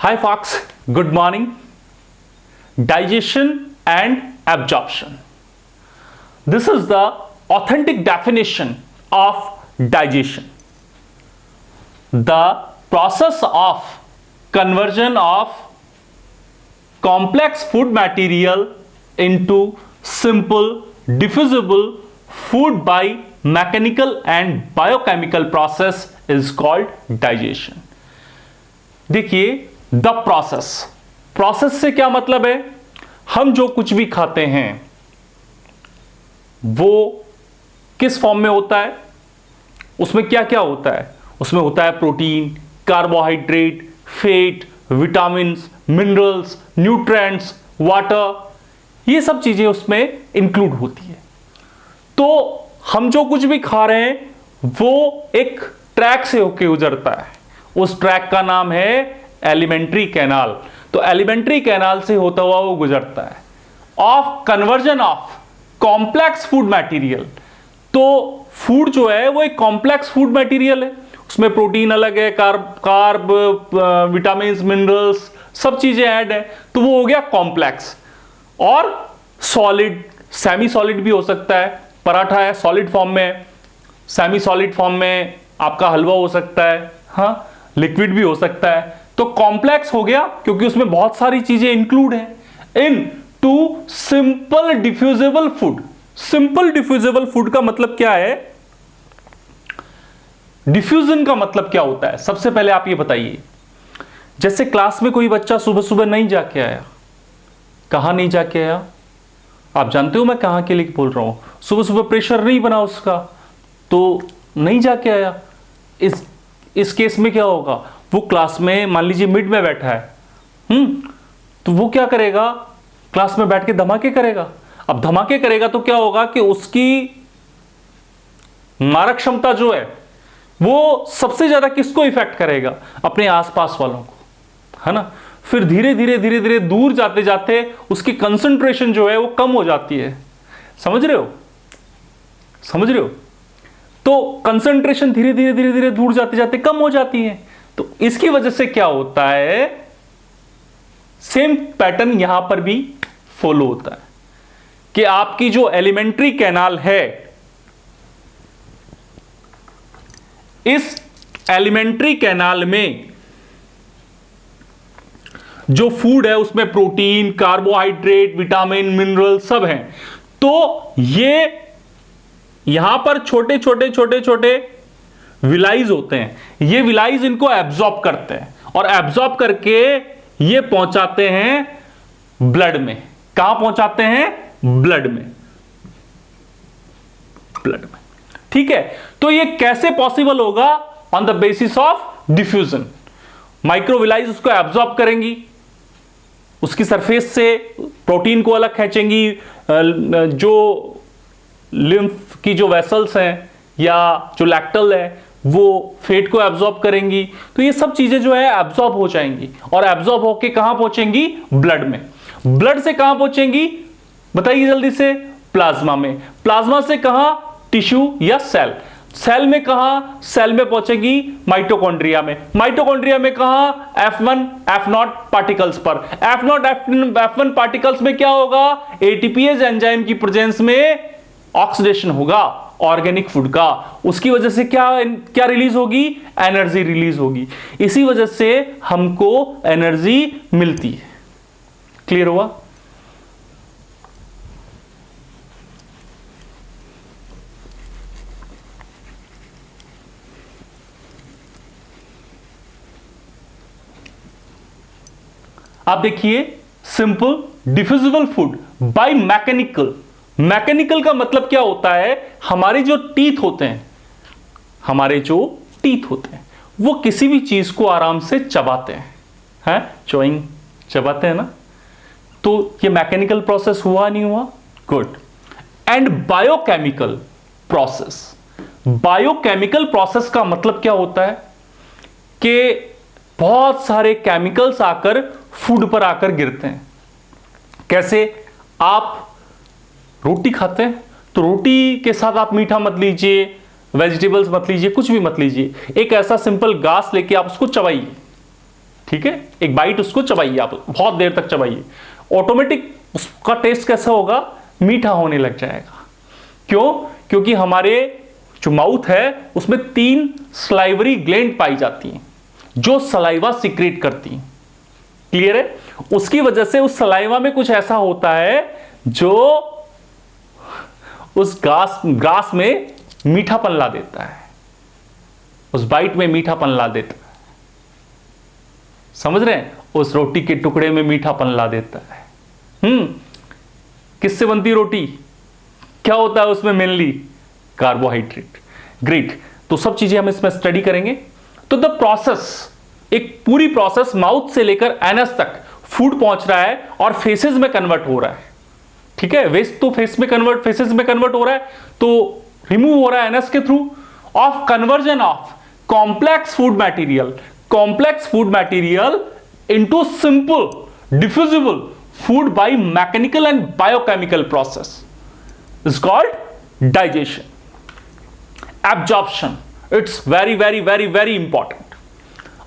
Hi Fox, good morning. Digestion and absorption. This is the authentic definition of digestion. The process of conversion of complex food material into simple diffusible food by mechanical and biochemical process is called digestion. देखिए the process से क्या मतलब है, हम जो कुछ भी खाते हैं वो किस फॉर्म में होता है, उसमें क्या क्या होता है, उसमें होता है protein, carbohydrate, fat, vitamins, minerals, nutrients, water, ये सब चीजें उसमें इंक्लूड होती है। तो हम जो कुछ भी खा रहे हैं वो एक ट्रैक से होके गुजरता है, उस ट्रैक का नाम है एलिमेंट्री कैनाल। तो एलिमेंट्री कैनाल से होता हुआ वो गुजरता है of conversion of complex food material. तो फूड जो है वो एक कॉम्प्लेक्स फूड मटेरियल है, उसमें प्रोटीन अलग है, कार्ब विटामिन, मिनरल्स, सब चीजें ऐड है, तो वो हो गया कॉम्प्लेक्स। और सॉलिड, सेमी सॉलिड भी हो सकता है, पराठा है सॉलिड फॉर्म में, सेमी सॉलिड फॉर्म में आपका हलवा हो सकता है, हाँ, लिक्विड भी हो सकता है। तो कॉम्प्लेक्स हो गया क्योंकि उसमें बहुत सारी चीजें इंक्लूड हैं into simple diffusible food. Simple diffusible food का मतलब क्या है, डिफ्यूजन का मतलब क्या होता है, सबसे पहले आप ये बताइए। जैसे क्लास में कोई बच्चा सुबह सुबह नहीं जाके आया, कहां नहीं जाके आया, आप जानते हो मैं कहां के लिए बोल रहा हूं, सुबह सुबह प्रेशर नहीं बना उसका तो नहीं जाके आया। इस केस में क्या होगा, वो क्लास में मान लीजिए मिड में बैठा है, तो वो क्या करेगा, क्लास में बैठ के धमाके करेगा। अब धमाके करेगा तो क्या होगा कि उसकी मारक क्षमता जो है वो सबसे ज्यादा किसको इफेक्ट करेगा, अपने आसपास वालों को, है ना। फिर धीरे धीरे दूर जाते जाते उसकी कंसंट्रेशन जो है वो कम हो जाती है। समझ रहे हो। तो कंसंट्रेशन धीरे धीरे दूर जाते जाते कम हो जाती है। तो इसकी वजह से क्या होता है, सेम पैटर्न यहां पर भी फॉलो होता है कि आपकी जो एलिमेंट्री कैनाल है, इस एलिमेंट्री कैनाल में जो फूड है उसमें प्रोटीन, कार्बोहाइड्रेट, विटामिन, मिनरल सब हैं। तो ये यहां पर छोटे छोटे विलाइज होते हैं, ये विलाइज इनको एब्जॉर्ब करते हैं और एब्जॉर्ब करके ये पहुंचाते हैं ब्लड में। कहां पहुंचाते हैं, ब्लड में। ठीक है। तो ये कैसे पॉसिबल होगा, on the basis of diffusion. Microvilli उसको एब्जॉर्ब करेंगी, उसकी सरफेस से प्रोटीन को अलग खींचेंगी, जो लिम्फ की जो वेसल्स हैं या जो लैक्टल है वो फैट को एब्जॉर्ब करेंगी। तो ये सब चीजें जो है एब्जॉर्ब हो जाएंगी और एब्जॉर्ब होके कहां पहुंचेंगी, ब्लड में। ब्लड से कहां पहुंचेंगी बताइए जल्दी से, प्लाज्मा में। प्लाज्मा से कहां, टिश्यू या सेल। सेल में कहां, सेल में पहुंचेगी माइटोकॉन्ड्रिया में। माइटोकॉन्ड्रिया में कहां, F1 F0 पार्टिकल्स पर। F0 F1 पार्टिकल्स में क्या होगा, एटीपीएज एंजाइम की प्रेजेंस में ऑक्सीडेशन होगा ऑर्गेनिक फूड का। उसकी वजह से क्या रिलीज होगी, एनर्जी रिलीज होगी। इसी वजह से हमको एनर्जी मिलती है। क्लियर हुआ। आप देखिए, simple diffusible food by mechanical. Mechanical का मतलब क्या होता है, हमारे जो टीथ होते हैं वो किसी भी चीज को आराम से चबाते हैं, चोइंग, चबाते हैं ना। तो ये मैकेनिकल प्रोसेस हुआ नहीं हुआ, गुड। एंड बायोकेमिकल प्रोसेस का मतलब क्या होता है कि बहुत सारे केमिकल्स आकर फूड पर आकर गिरते हैं। कैसे, आप रोटी खाते हैं तो रोटी के साथ आप मीठा मत लीजिए, वेजिटेबल्स मत लीजिए, कुछ भी मत लीजिए, एक ऐसा सिंपल घास लेके आप उसको चबाइए, ठीक है, एक बाइट उसको चबाइए, आप बहुत देर तक चबाइए, ऑटोमेटिक उसका टेस्ट कैसा होगा, मीठा होने लग जाएगा। क्यों? क्योंकि हमारे जो माउथ है उसमें 3 सलाइवरी ग्लैंड पाई जाती हैं जो सलाइवा सीक्रेट करती हैं। क्लियर है? उसकी वजह से उस सलाइवा में कुछ ऐसा होता है जो उस ग्रास में मीठापन ला देता है, उस बाइट में मीठापन ला देता है। समझ रहे हैं? उस रोटी के टुकड़े में मीठापन ला देता है। किससे बनती रोटी? क्या होता है उसमें? Mainly carbohydrate. ग्रेट, तो सब चीजें हम इसमें स्टडी करेंगे। तो द प्रोसेस, एक पूरी प्रोसेस माउथ से लेकर एनस तक फूड पहुंच रहा है और फेसेस में कन्वर्ट हो रहा है। ठीक है, वेस्ट तो फेसेस में कन्वर्ट हो रहा है, तो रिमूव हो रहा है एनस के through of conversion of complex food material into simple diffusible food by mechanical and biochemical process is called digestion. Absorption, it's very very very very important,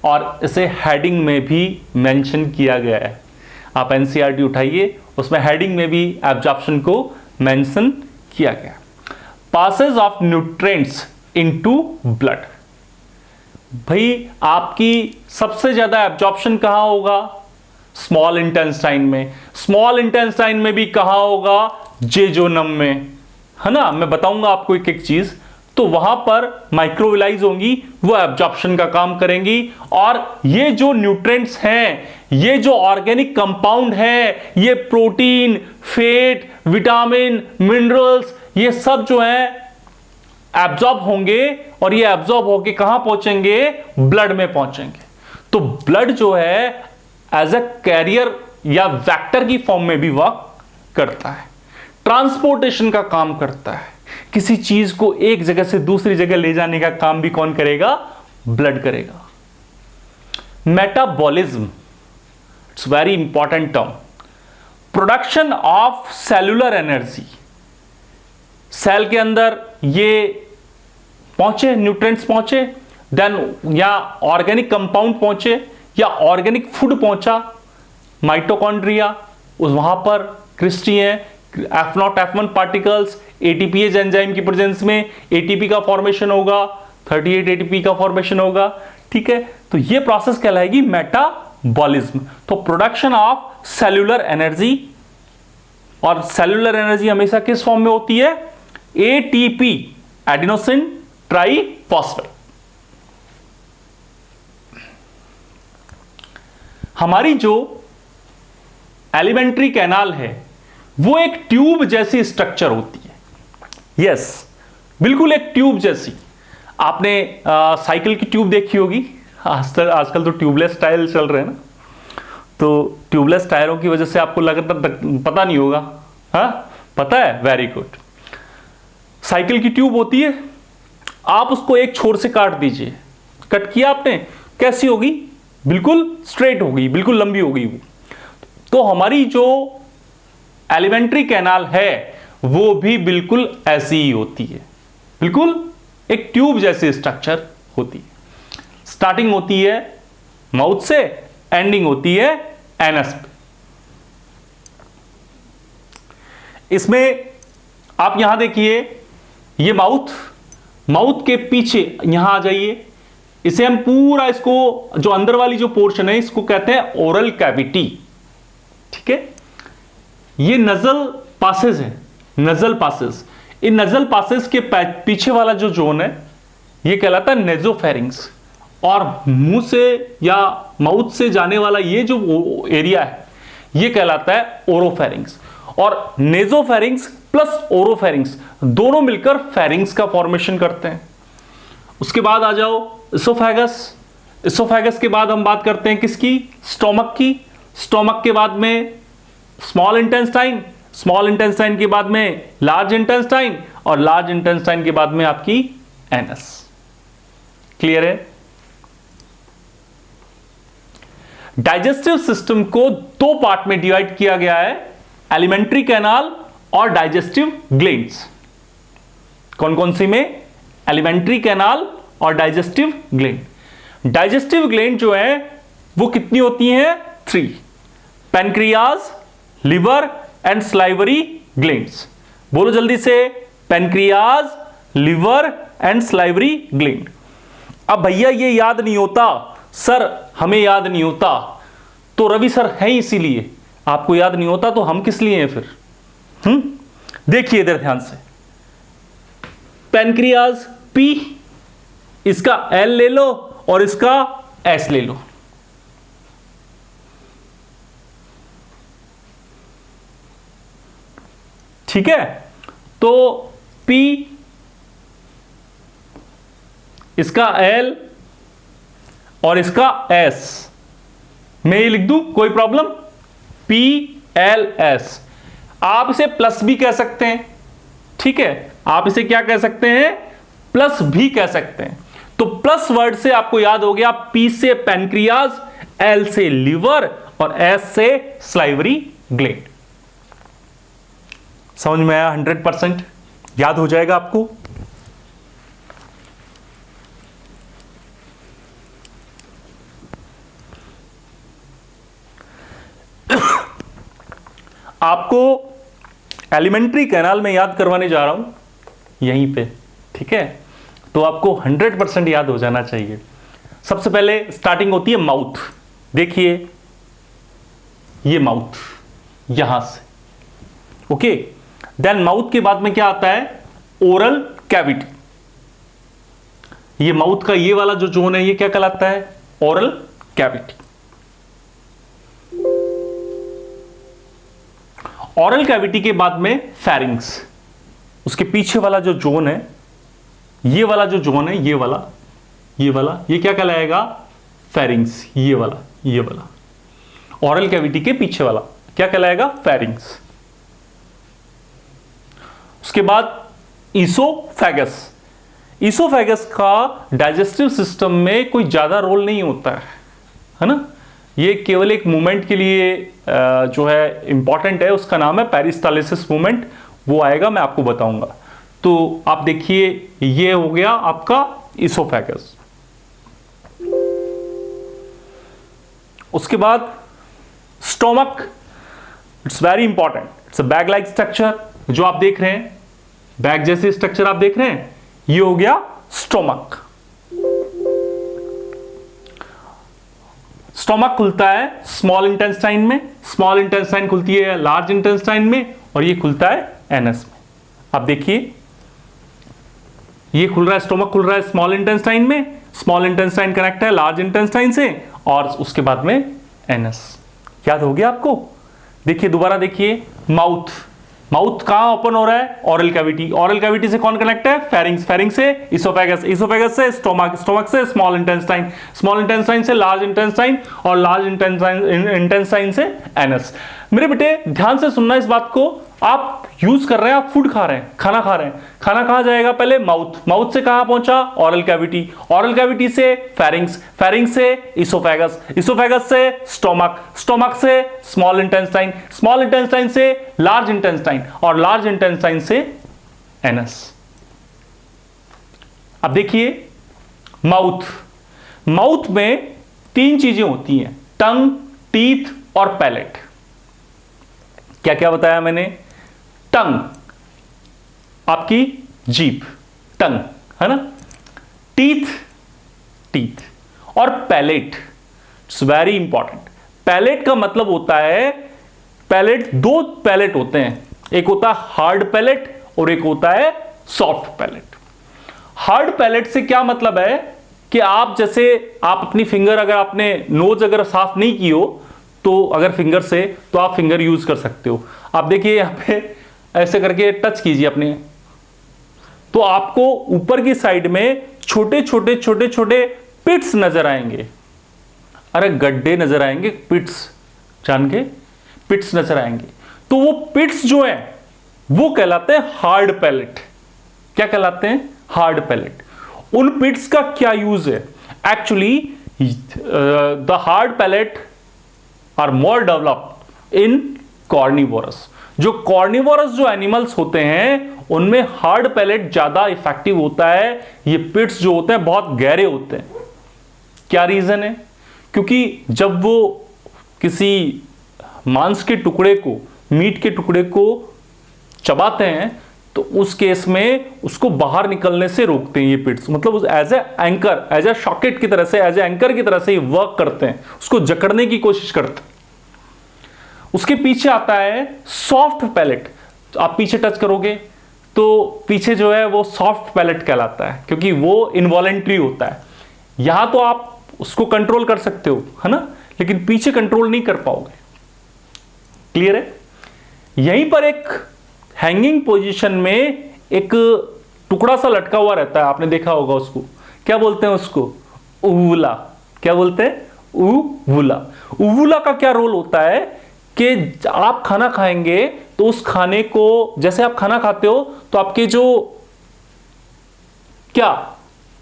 और इसे हेडिंग में भी मेंशन किया गया है। आप एनसीईआरटी उठाइए, उसमें हेडिंग में भी एब्जॉर्प्शन को मेंशन किया गया। Passage of nutrients into blood. भाई आपकी सबसे ज्यादा एब्जॉर्प्शन कहां होगा? स्मॉल इंटेस्टाइन में। स्मॉल इंटेस्टाइन में भी कहां होगा? जेजोनम में, है ना। मैं बताऊंगा आपको एक एक चीज। तो वहां पर माइक्रोविलाइज होंगी, वो एब्जॉर्प्शन का काम करेंगी, और ये जो न्यूट्रिएंट्स हैं, ये जो ऑर्गेनिक कंपाउंड है, ये प्रोटीन, फैट, विटामिन, मिनरल्स, ये सब जो है एब्जॉर्ब होंगे, और ये एब्जॉर्ब होके कहां पहुंचेंगे? ब्लड में पहुंचेंगे। तो ब्लड जो है एज अ कैरियर या वेक्टर की फॉर्म में भी वर्क करता है, ट्रांसपोर्टेशन का काम करता है। किसी चीज को एक जगह से दूसरी जगह ले जाने का काम भी कौन करेगा? ब्लड करेगा। Metabolism, it's very important term. Production of cellular energy. Cell के अंदर ये पहुंचे, न्यूट्रिएंट्स पहुंचे, देन या ऑर्गेनिक कंपाउंड पहुंचे, या ऑर्गेनिक फूड पहुंचा, माइटोकॉन्ड्रिया, उस वहां पर क्रिस्टी है, F0 F1 particles, ATPase enzyme की प्रेजेंस में एटीपी का फॉर्मेशन होगा, 38 एटीपी का फॉर्मेशन होगा। ठीक है, तो ये प्रोसेस कहलाएगी मेटाबॉलिज्म। तो प्रोडक्शन ऑफ सेल्यूलर एनर्जी, और सेल्यूलर एनर्जी हमेशा किस फॉर्म में होती है? ATP, adenosine triphosphate. हमारी जो एलिमेंट्री कैनाल है वो एक ट्यूब जैसी स्ट्रक्चर होती है। यस, बिल्कुल एक ट्यूब जैसी। आपने साइकिल की ट्यूब देखी होगी, आजकल तो ट्यूबलेस टायर चल रहे हैं ना, तो ट्यूबलेस टायरों की वजह से आपको लगता पता नहीं होगा। हाँ, पता है? Very good. साइकिल की ट्यूब होती है, आप उसको एक छोर से काट दीजिए। कट किया आपने, कैसी होगी? बिल्कुल स्ट्रेट होगी, बिल्कुल लंबी होगी वो। तो हमारी जो एलिमेंट्री कैनाल है वो भी बिल्कुल ऐसी ही होती है, बिल्कुल एक ट्यूब जैसी स्ट्रक्चर होती है। स्टार्टिंग होती है माउथ से, एंडिंग होती है एनस पे। इसमें आप यहां देखिए, ये माउथ के पीछे यहां आ जाइए। इसे हम पूरा, इसको जो अंदर वाली जो पोर्शन है इसको कहते हैं ओरल कैविटी। ठीक है, ये नजल पासेज है, नजल पासेज। इन नजल पासेज के पीछे वाला जो जोन है ये कहलाता है नेजोफेरिंग्स, और मुंह से या माउथ से जाने वाला ये जो एरिया है ये कहलाता है ओरोफेरिंग्स। और नेजोफेरिंग्स प्लस ओरोफेरिंग्स दोनों मिलकर फेरिंग्स का फॉर्मेशन करते हैं। उसके बाद आ जाओ इसोफेगस। इसोफेगस के बाद हम बात करते हैं किसकी? स्टोमक की। स्टोमक के बाद में स्मॉल इंटेस्टाइन, स्मॉल इंटेस्टाइन के बाद में लार्ज इंटेस्टाइन, और लार्ज इंटेस्टाइन के बाद में आपकी एनस। क्लियर है? डाइजेस्टिव सिस्टम को दो पार्ट में डिवाइड किया गया है, एलिमेंट्री कैनाल और डाइजेस्टिव ग्लैंड्स। कौन कौन सी में? एलिमेंट्री कैनाल और डाइजेस्टिव ग्लैंड। डाइजेस्टिव ग्लैंड जो है वो कितनी होती हैं? 3। Pancreas, liver and salivary glands. बोलो जल्दी से, pancreas, liver and salivary gland. अब भैया ये याद नहीं होता सर, हमें याद नहीं होता, तो रवि सर है इसीलिए, आपको याद नहीं होता तो हम किस लिए हैं फिर? देखिए इधर ध्यान से, पैनक्रियाज P, इसका L ले लो और इसका S ले लो। ठीक है, तो P, इसका L और इसका S, मैं ये लिख दूं, कोई प्रॉब्लम? PLS। आप इसे प्लस भी कह सकते हैं, ठीक है, आप इसे क्या कह सकते हैं? प्लस भी कह सकते हैं। तो प्लस वर्ड से आपको याद हो गया, P से पैनक्रियाज, L से लिवर और S से स्लाइवरी ग्लैंड। समझ में आया? 100% याद हो जाएगा आपको। आपको एलिमेंट्री कैनाल में याद करवाने जा रहा हूं यहीं पे, ठीक है, तो आपको 100% याद हो जाना चाहिए। सबसे पहले स्टार्टिंग होती है माउथ। देखिए ये माउथ यहां से, ओके, देन माउथ के बाद में क्या आता है? Oral cavity. ये माउथ का ये वाला जो जोन है ये क्या कहलाता है? Oral cavity. ओरल कैविटी के बाद में फेरिंग्स, उसके पीछे वाला जो जोन है, ये वाला जो जोन है, ये वाला ये क्या कहलाएगा? फेरिंग्स। ये वाला ओरल कैविटी के पीछे वाला क्या कहलाएगा? फेरिंग्स। उसके बाद ईसोफेगस। ईसोफेगस का डाइजेस्टिव सिस्टम में कोई ज्यादा रोल नहीं होता है ना, ये केवल एक मूवमेंट के लिए जो है इंपॉर्टेंट है, उसका नाम है पेरिस्टालिसिस मूवमेंट, वो आएगा, मैं आपको बताऊंगा। तो आप देखिए ये हो गया आपका ईसोफेगस। उसके बाद stomach, it's very important, it's a bag like structure, जो आप देख रहे हैं, बैग जैसे स्ट्रक्चर आप देख रहे हैं, ये हो गया स्टोमक। स्टोमक खुलता है स्मॉल इंटेस्टाइन में, स्मॉल इंटेस्टाइन खुलती है लार्ज इंटेस्टाइन में, और ये खुलता है एनस में। आप देखिए ये खुल रहा है, स्टोमक खुल रहा है स्मॉल इंटेस्टाइन में, स्मॉल इंटेस्टाइन कनेक्ट है लार्ज इंटेस्टाइन से, और उसके बाद में एनस। याद हो गया आपको? देखिए दोबारा देखिए, माउथ, माउथ कहां ओपन हो रहा है? Oral cavity. ओरल कैविटी से कौन कनेक्ट है? फेरिंग्स। फेरिंग्स से इसोफेगस, इसोफेगस से स्टोमक, स्टोमक से स्मॉल इंटेस्टाइन, स्मॉल इंटेस्टाइन से लार्ज इंटेस्टाइन, और लार्ज इंटेस्टाइन से एनस। मेरे बेटे ध्यान से सुनना इस बात को, आप यूज कर रहे हैं, आप फूड खा रहे हैं, खाना खा रहे हैं, खाना कहां जाएगा? पहले माउथ, माउथ से कहां पहुंचा? ओरल कैविटी, ओरल कैविटी से फेरिंग्स, फेरिंग्स से इसोफेगस, इसोफेगस से स्टोमक, स्टोमक से स्मॉल इंटेस्टाइन, स्मॉल इंटेस्टाइन से लार्ज इंटेस्टाइन, और लार्ज इंटेस्टाइन से एनस। अब देखिए माउथ, माउथ में 3 चीजें होती हैं, टंग, टीथ और पैलेट। क्या क्या बताया मैंने? टंग, आपकी जीभ, टंग है ना, टीथ, टीथ, और palate, it's very important. Palate का मतलब होता है, पैलेट, 2 पैलेट होते हैं, एक होता है हार्ड पैलेट और एक होता है सॉफ्ट पैलेट। हार्ड पैलेट से क्या मतलब है कि आप जैसे आप अपनी फिंगर, अगर आपने नोज अगर साफ नहीं की हो तो अगर फिंगर से, तो आप फिंगर यूज कर सकते हो। आप देखिए यहां पे ऐसे करके टच कीजिए अपने, तो आपको ऊपर की साइड में छोटे छोटे छोटे छोटे पिट्स नजर आएंगे, अरे गड्ढे नजर आएंगे, पिट्स, जान के, पिट्स नजर आएंगे। तो वो पिट्स जो है वो कहलाते हैं हार्ड पैलेट। क्या कहलाते हैं? Hard palate. उन पिट्स का क्या यूज है? Actually the hard palate are more developed in carnivorous. जो कॉर्निवोरस जो एनिमल्स होते हैं उनमें हार्ड पैलेट ज्यादा इफेक्टिव होता है। ये पिट्स जो होते हैं बहुत गहरे होते हैं। क्या रीजन है? क्योंकि जब वो किसी मांस के टुकड़े को, मीट के टुकड़े को चबाते हैं तो उस केस में उसको बाहर निकलने से रोकते हैं ये पिट्स, मतलब as a anchor, as a socket की तरह से, एज ए एंकर की तरह से ये वर्क करते हैं, उसको जकड़ने की कोशिश करते हैं। उसके पीछे आता है सॉफ्ट पैलेट। तो आप पीछे टच करोगे तो पीछे जो है वो सॉफ्ट पैलेट कहलाता है, क्योंकि वो इनवॉलेंट्री होता है। यहां तो आप उसको कंट्रोल कर सकते हो, है ना, लेकिन पीछे कंट्रोल नहीं कर पाओगे। क्लियर है? यहीं पर एक हैंगिंग पोजीशन में एक टुकड़ा सा लटका हुआ रहता है, आपने देखा होगा उसको, क्या बोलते हैं उसको? उवुला। क्या बोलते हैं? उवुला। उवुला का क्या रोल होता है कि आप खाना खाएंगे तो उस खाने को, जैसे आप खाना खाते हो तो आपके जो क्या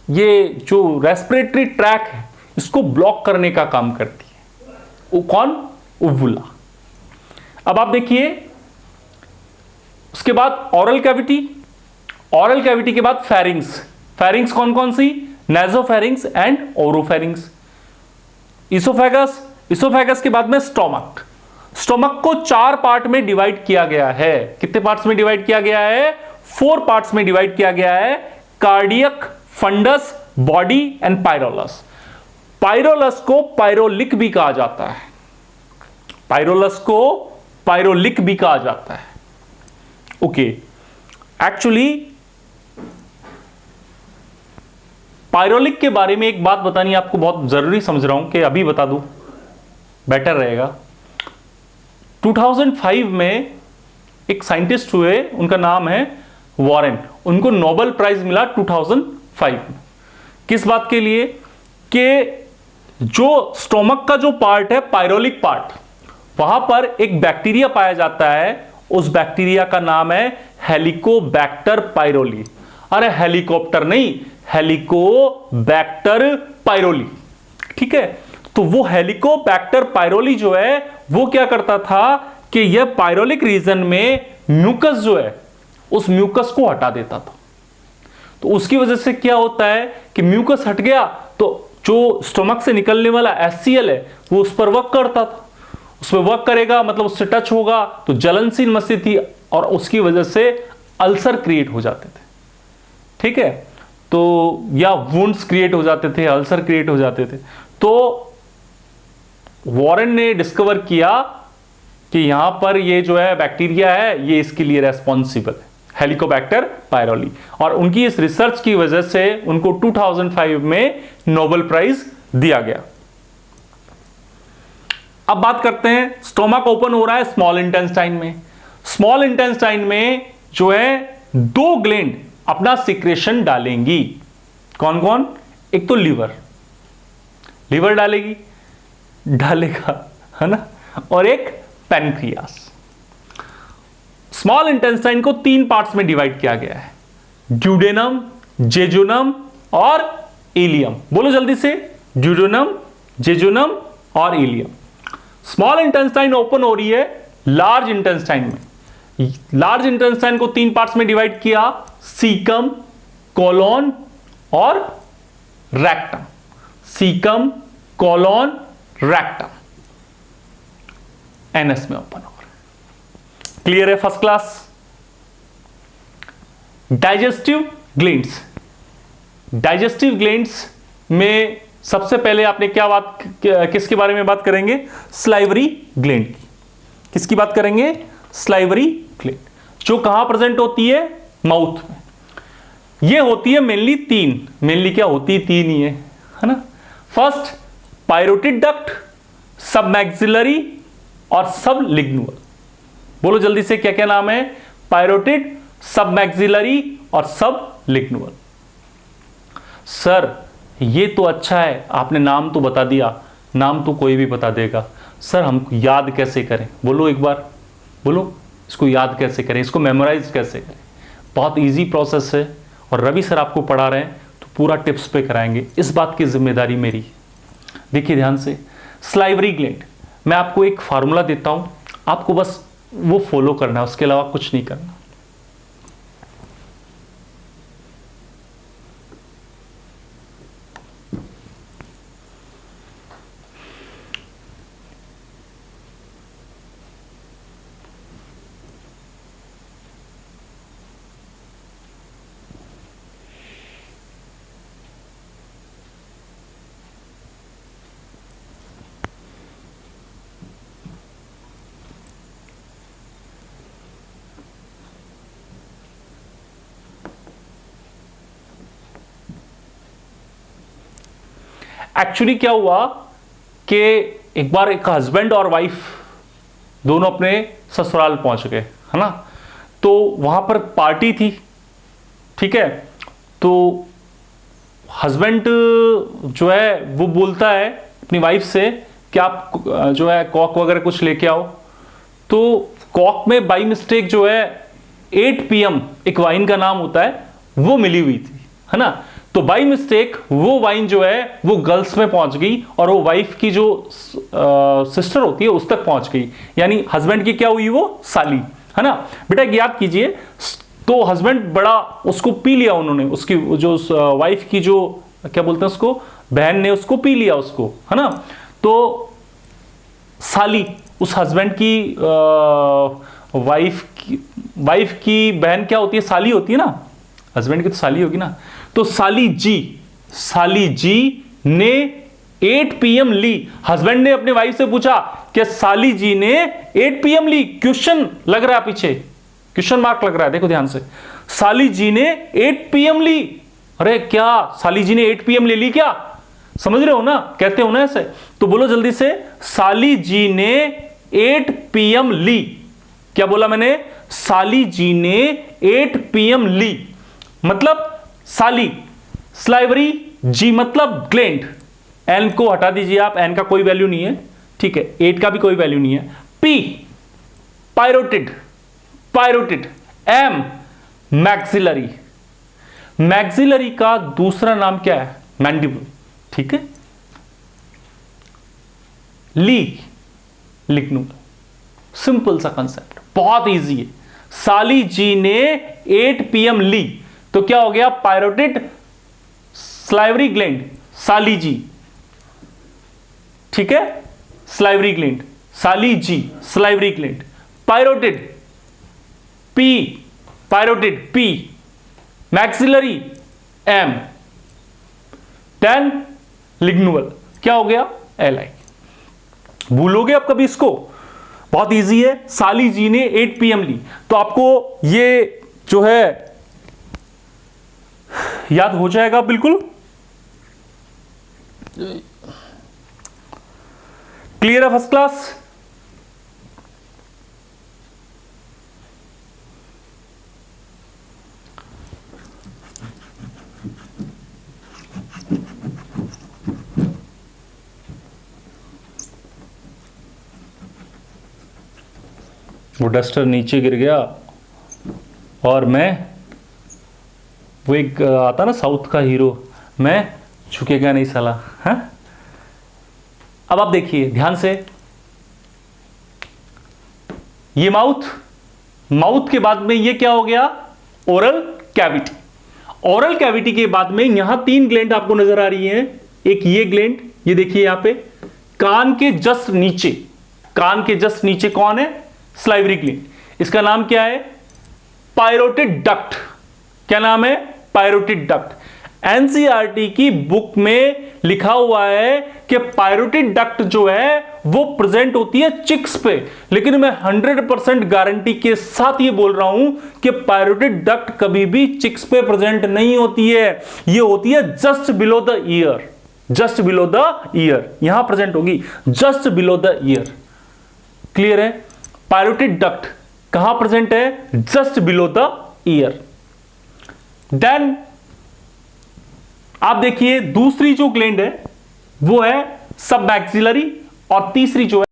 ये जो रेस्पिरेटरी ट्रैक है इसको ब्लॉक करने का काम करती है। वो कौन? उवुला। अब आप देखिए, उसके बाद ऑरल कैविटी, ऑरल कैविटी के बाद फेरिंग्स। फेरिंग्स कौन कौन सी? Nasopharynx and oropharynx. Oesophagus, oesophagus के बाद में स्टोमक। स्टोमक को 4 पार्ट में डिवाइड किया गया है। कितने पार्ट्स में डिवाइड किया गया है? 4 पार्ट्स में डिवाइड किया गया है। Cardiac, fundus, body and pylorus. Pylorus को पायरोलिक भी कहा जाता है। पायरोलस को पायरोलिक भी कहा जाता है। ओके, एक्चुअली पायरोलिक के बारे में एक बात बतानी आपको बहुत जरूरी समझ रहा हूं कि अभी बता दूं, बेटर रहेगा। 2005 में एक साइंटिस्ट हुए, उनका नाम है वॉरेन। उनको नोबेल प्राइज मिला 2005 में। किस बात के लिए? कि जो स्टोमक का जो पार्ट है, पायरोलिक पार्ट, वहां पर एक बैक्टीरिया पाया जाता है। उस बैक्टीरिया का नाम है हेलिकोबैक्टर पायरोली। अरे हेलीकॉप्टर नहीं, हेलिकोबैक्टर पायरोली। ठीक है, तो वो हेलिकोबैक्टर पायरोली जो है वो क्या करता था कि यह पायरोलिक रीजन में म्यूकस जो है उस म्यूकस को हटा देता था। तो उसकी वजह से क्या होता है कि म्यूकस हट गया तो जो स्टोमक से निकलने वाला HCl है वो उस पर वर्क करता था। उस पर वर्क करेगा मतलब उससे टच होगा तो जलनशील मस्ती थी और उसकी वजह से अल्सर क्रिएट हो जाते थे। ठीक है, तो या वुंड्स क्रिएट हो जाते थे, अल्सर क्रिएट हो जाते थे। तो वॉरेन ने डिस्कवर किया कि यहां पर ये जो है बैक्टीरिया है ये इसके लिए रेस्पॉन्सिबल है, हेलिकोबैक्टर पायरोली। और उनकी इस रिसर्च की वजह से उनको 2005 में नोबेल प्राइज दिया गया। अब बात करते हैं, स्टोमक ओपन हो रहा है स्मॉल इंटेस्टाइन में। स्मॉल इंटेस्टाइन में जो है 2 ग्लैंड अपना सिक्रेशन डालेंगी। कौन कौन? एक तो लीवर, लीवर डालेगा, है ना, और एक पैनक्रियास। स्मॉल इंटेस्टाइन को 3 पार्ट्स में डिवाइड किया गया है, ड्यूडेनम, जेजुनम और इलियम। बोलो जल्दी से, ड्यूडेनम, जेजुनम और इलियम। स्मॉल इंटेस्टाइन ओपन हो रही है लार्ज इंटेस्टाइन में। लार्ज इंटेस्टाइन को 3 पार्ट्स में डिवाइड किया, सीकम, कोलोन और rectum. Caecum, colon, rectum anus में ओपन हो रहा है। क्लियर है? First class. Digestive glands. Digestive glands में सबसे पहले आपने किसके बारे में बात करेंगे? स्लाइवरी ग्लैंड की। किसकी बात करेंगे? स्लाइवरी ग्लैंड, जो कहां प्रेजेंट होती है? माउथ में। ये होती है मेनली 3, मेनली क्या होती है? 3 ही है ना। फर्स्ट पायरोटिड डक्ट, सबमैक्सिलरी और सबलिंगुअल। बोलो जल्दी से, क्या क्या नाम है? पायरोटिड, सबमैक्सिलरी और सबलिंगुअल। सर ये तो अच्छा है, आपने नाम तो बता दिया, नाम तो कोई भी बता देगा। सर हम याद कैसे करें? बोलो एक बार, बोलो इसको याद कैसे करें, इसको मेमोराइज कैसे करें? बहुत इजी प्रोसेस है और रवि सर आपको पढ़ा रहे हैं तो पूरा टिप्स पे कराएंगे, इस बात की जिम्मेदारी मेरी है। देखिए ध्यान से, स्लाइवरी ग्लैंड, मैं आपको एक फार्मूला देता हूं, आपको बस वो फॉलो करना है, उसके अलावा कुछ नहीं करना। एक्चुअली क्या हुआ कि एक बार एक हस्बैंड और वाइफ दोनों अपने ससुराल पहुंच गए, है ना। तो वहां पर पार्टी थी, ठीक है। तो हस्बैंड जो है वो बोलता है अपनी वाइफ से कि आप जो है कॉक वगैरह कुछ लेके आओ। तो कॉक में बाई मिस्टेक जो है 8 PM एक वाइन का नाम होता है वो मिली हुई थी, है ना। तो बाई मिस्टेक वो वाइन जो है वो गर्ल्स में पहुंच गई और वो वाइफ की जो सिस्टर होती है उस तक पहुंच गई, यानी हस्बैंड की क्या हुई, वो साली, है ना। बेटा याद कीजिए, तो हस्बैंड बड़ा उसको पी लिया उन्होंने, उसकी जो वाइफ की जो क्या बोलते हैं उसको, बहन ने उसको पी लिया उसको, है ना। तो साली उस हस्बैंड की वाइफ की बहन क्या होती है, साली होती है ना, हस्बैंड की तो साली होगी ना। तो साली जी ने 8 PM ली। हस्बैंड ने अपने वाइफ से पूछा कि साली जी ने 8 PM ली, क्वेश्चन लग रहा है पीछे, क्वेश्चन मार्क लग रहा है, देखो ध्यान से। साली जी ने 8 PM ली, अरे क्या साली जी ने 8 PM ले ली क्या, समझ रहे हो ना, कहते हो ना ऐसे। तो बोलो जल्दी से, साली जी ने 8 PM ली। क्या बोला मैंने, साली जी ने 8 PM ली, मतलब साली, स्लाइवरी, जी मतलब ग्लैंड, एन को हटा दीजिए आप, एन का कोई वैल्यू नहीं है, ठीक है, 8 का भी कोई वैल्यू नहीं है। पी पायरोटिड, एम मैक्सिलरी, मैक्सिलरी का दूसरा नाम क्या है, मैंडिबल, ठीक है। लिग्नम, सिंपल सा कंसेप्ट, बहुत इजी है। साली जी ने 8 PM ली, तो क्या हो गया, पायरोटिड स्लाइवरी ग्लैंड, साली जी, ठीक है, स्लाइवरी ग्लैंड, साली जी salivary gland, parotid P, maxillary M, then lingual, क्या हो गया, LI। भूलोगे आप कभी इसको, बहुत इजी है। साली जी ने 8 PM ली, तो आपको ये जो है याद हो जाएगा बिल्कुल, क्लियर है, फर्स्ट क्लास। वो डस्टर नीचे गिर गया और मैं, वो एक आता ना साउथ का हीरो, मैं झुकेगा नहीं साला, हाँ। अब आप देखिए ध्यान से, ये माउथ के बाद में ये क्या हो गया, ओरल कैविटी। ओरल कैविटी के बाद में यहां 3 ग्लैंड आपको नजर आ रही हैं। एक ये ग्लैंड, ये देखिए यहां पे कान के जस्ट नीचे कौन है, स्लाइवरी ग्लैंड। इसका नाम क्या है, पायरोटिड डक्ट। क्या नाम है, पायरोटिड डक्ट। एनसीईआरटी की बुक में लिखा हुआ है कि पायरोटिड डक्ट जो है वो प्रेजेंट होती है चिक्स पे, लेकिन मैं 100% गारंटी के साथ ये बोल रहा हूं कि पायरोटिड डक्ट कभी भी चिक्स पे प्रेजेंट नहीं होती है, ये होती है जस्ट बिलो द ईयर, यहां प्रेजेंट होगी, just below the ear. Clear है, पायरोटिड डक्ट कहां प्रेजेंट है, just below the ear. Then आप देखिए दूसरी जो ग्लैंड है वो है सब मैक्सिलरी, और तीसरी जो है